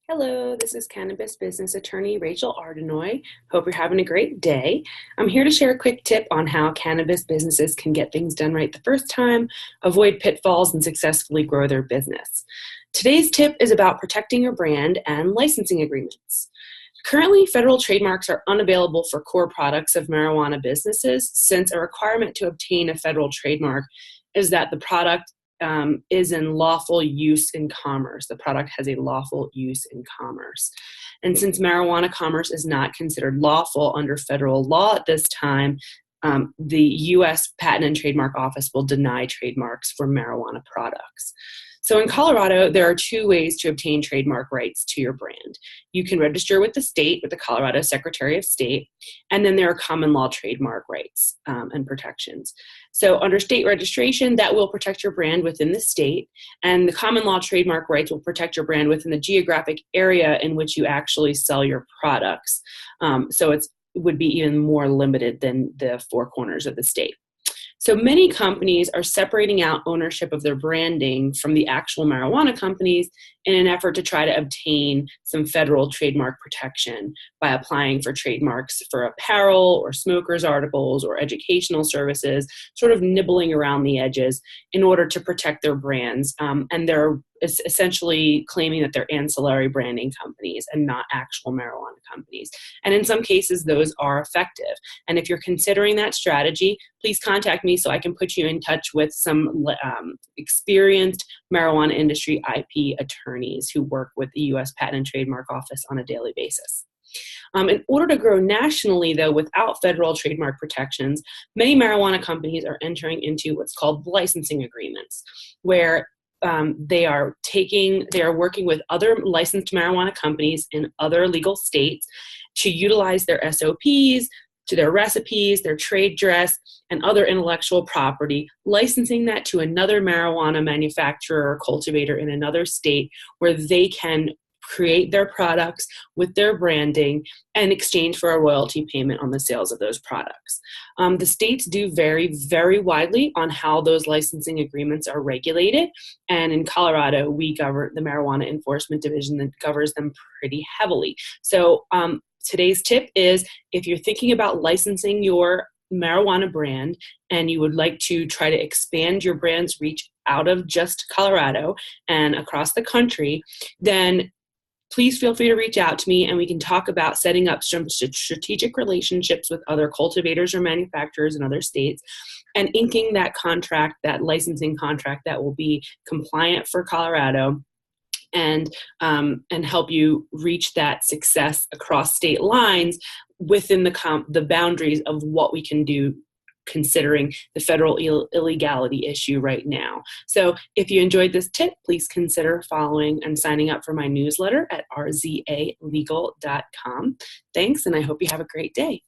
Hello, this is Cannabis business attorney Rachael Ardanuy. Hope you're having a great day. I'm here to share a quick tip on how cannabis businesses can get things done right the first time, avoid pitfalls, and successfully grow their business. Today's tip is about protecting your brand and licensing agreements. Currently, federal trademarks are unavailable for core products of marijuana businesses since a requirement to obtain a federal trademark is that the product is in lawful use in commerce. The product has a lawful use in commerce. And since marijuana commerce is not considered lawful under federal law at this time, the U.S. Patent and Trademark Office will deny trademarks for marijuana products. So in Colorado, there are two ways to obtain trademark rights to your brand. You can register with the state, with the Colorado Secretary of State, and then there are common law trademark rights and protections. So under state registration, that will protect your brand within the state, and the common law trademark rights will protect your brand within the geographic area in which you actually sell your products. So it would be even more limited than the four corners of the state. So many companies are separating out ownership of their branding from the actual marijuana companies in an effort to try to obtain some federal trademark protection by applying for trademarks for apparel or smokers articles or educational services, sort of nibbling around the edges in order to protect their brands. And they're essentially claiming that they're ancillary branding companies and not actual marijuana companies. And in some cases, those are effective. And if you're considering that strategy, please contact me so I can put you in touch with some experienced marijuana industry IP attorneys who work with the U.S. Patent and Trademark Office on a daily basis. In order to grow nationally, though, without federal trademark protections, many marijuana companies are entering into what's called licensing agreements, where they are working with other licensed marijuana companies in other legal states to utilize their SOPs, to their recipes, their trade dress, and other intellectual property, licensing that to another marijuana manufacturer or cultivator in another state where they can create their products with their branding in exchange for a royalty payment on the sales of those products. The states do vary very widely on how those licensing agreements are regulated. And in Colorado, we govern the Marijuana Enforcement Division that covers them pretty heavily. So today's tip is if you're thinking about licensing your marijuana brand and you would like to try to expand your brand's reach out of just Colorado and across the country, then please feel free to reach out to me and we can talk about setting up some strategic relationships with other cultivators or manufacturers in other states and inking that contract, that licensing contract that will be compliant for Colorado and help you reach that success across state lines within the boundaries of what we can do considering the federal illegality issue right now. So if you enjoyed this tip, please consider following and signing up for my newsletter at rzalegal.com. Thanks, and I hope you have a great day.